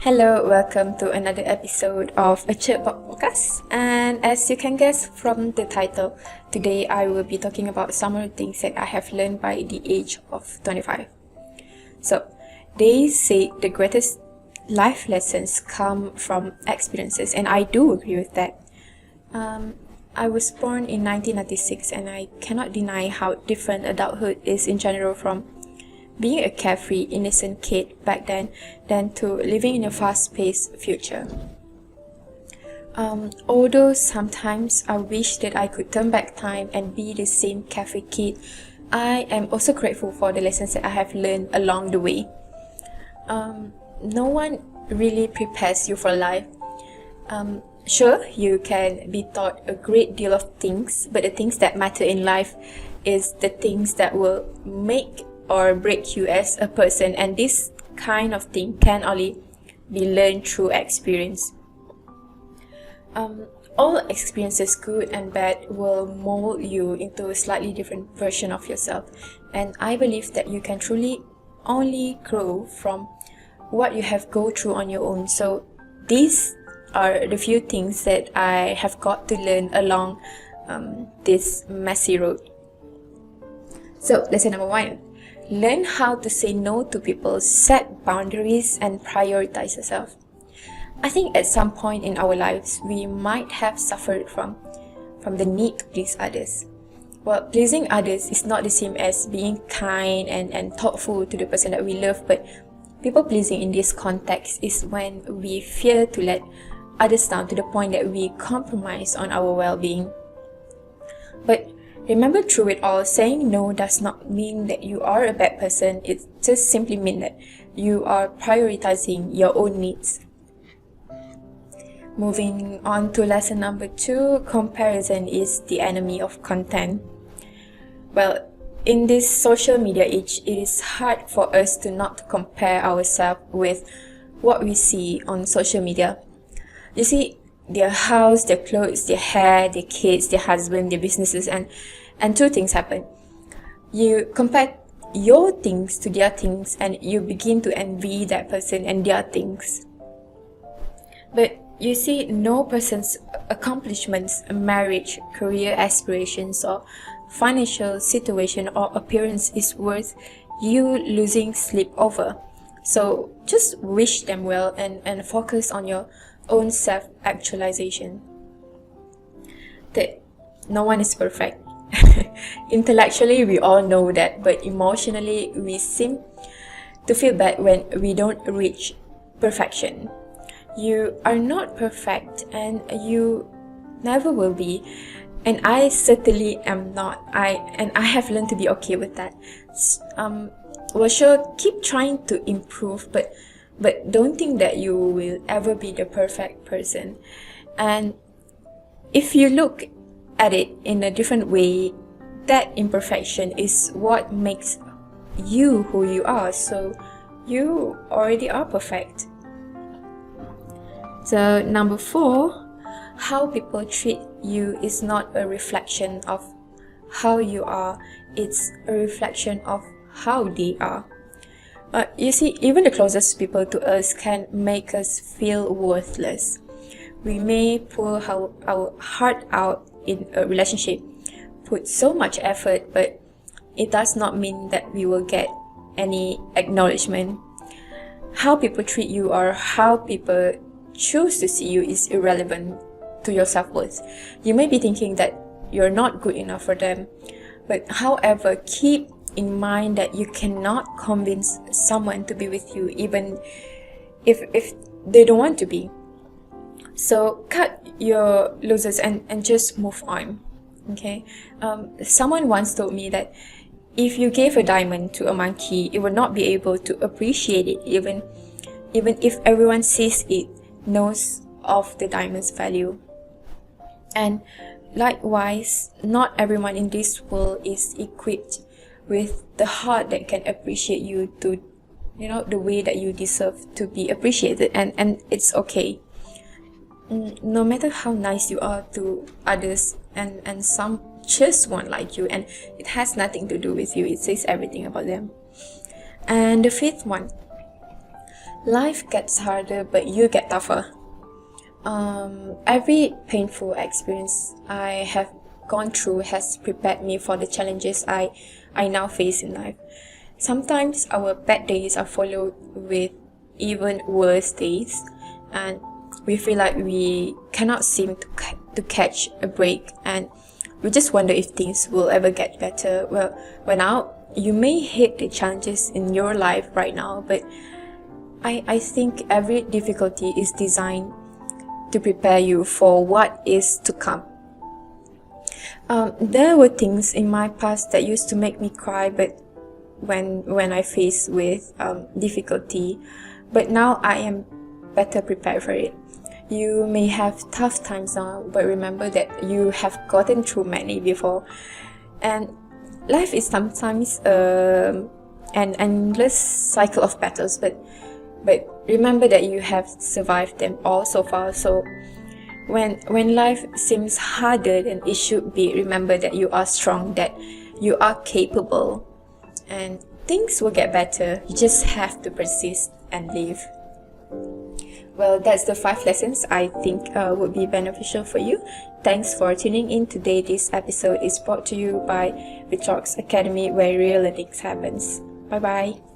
Hello, welcome to another episode of a Chirpbox podcast. And as you can guess from the title, today I will be talking about some of the things that I have learned by the age of 25. So, they say the greatest life lessons come from experiences, and I do agree with that. I was born in 1996, and I cannot deny how different adulthood is in general from being a carefree, innocent kid back then than to living in a fast-paced future. Although sometimes I wish that I could turn back time and be the same carefree kid, I am also grateful for the lessons that I have learned along the way. No one really prepares you for life. Sure, you can be taught a great deal of things, but the things that matter in life is the things that will make or break you as a person, and this kind of thing can only be learned through experience. All experiences, good and bad, will mold you into a slightly different version of yourself, and I believe that you can truly only grow from what you have go through on your own. So these are the few things that I have got to learn along this messy road. So lesson number 1. Learn how to say no to people, set boundaries, and prioritize yourself. I think at some point in our lives, we might have suffered from the need to please others. Well, pleasing others is not the same as being kind and thoughtful to the person that we love, but people pleasing in this context is when we fear to let others down to the point that we compromise on our well-being. But remember, through it all, saying no does not mean that you are a bad person. It just simply means that you are prioritizing your own needs. Moving on to lesson number 2, comparison is the enemy of content. Well, in this social media age, it is hard for us to not compare ourselves with what we see on social media. You see their house, their clothes, their hair, their kids, their husband, their businesses, and two things happen. You compare your things to their things, and you begin to envy that person and their things. But you see, no person's accomplishments, marriage, career aspirations, or financial situation or appearance is worth you losing sleep over. So just wish them well and focus on your own self-actualization. That no one is perfect. Intellectually, we all know that, but emotionally, we seem to feel bad when we don't reach perfection. You are not perfect, and you never will be, and I certainly am not. I have learned to be okay with that. Well, sure, keep trying to improve, but don't think that you will ever be the perfect person. And if you look at it in a different way, that imperfection is what makes you who you are. So you already are perfect. So number 4, how people treat you is not a reflection of how you are, it's a reflection of how they are. You see, even the closest people to us can make us feel worthless. We may pour our heart out in a relationship, put so much effort, but it does not mean that we will get any acknowledgement. How people treat you or how people choose to see you is irrelevant to your self-worth. You may be thinking that you're not good enough for them, but however, keep in mind that you cannot convince someone to be with you even if they don't want to be. So cut your losses and just move on. Okay, someone once told me that if you gave a diamond to a monkey, it would not be able to appreciate it even if everyone sees it, knows of the diamond's value. And likewise, not everyone in this world is equipped with the heart that can appreciate you to, the way that you deserve to be appreciated, and it's okay. No matter how nice you are to others, and some just won't like you, and it has nothing to do with you, it says everything about them. And the 5th one, Life gets harder, but you get tougher. Every painful experience I have gone through has prepared me for the challenges I now face in life. Sometimes our bad days are followed with even worse days, and we feel like we cannot seem to catch a break, and we just wonder if things will ever get better. Well, now you may hate the challenges in your life right now, but I think every difficulty is designed to prepare you for what is to come. There were things in my past that used to make me cry, but when I face with difficulty, but now I am better prepared for it. You may have tough times now, but remember that you have gotten through many before, and life is sometimes an endless cycle of battles, but remember that you have survived them all so far. So when life seems harder than it should be, remember that you are strong, that you are capable, and things will get better. You just have to persist and live. Well, that's the 5 lessons I think would be beneficial for you. Thanks for tuning in today. This episode is brought to you by ViTrox Academy, where real learning happens. Bye bye.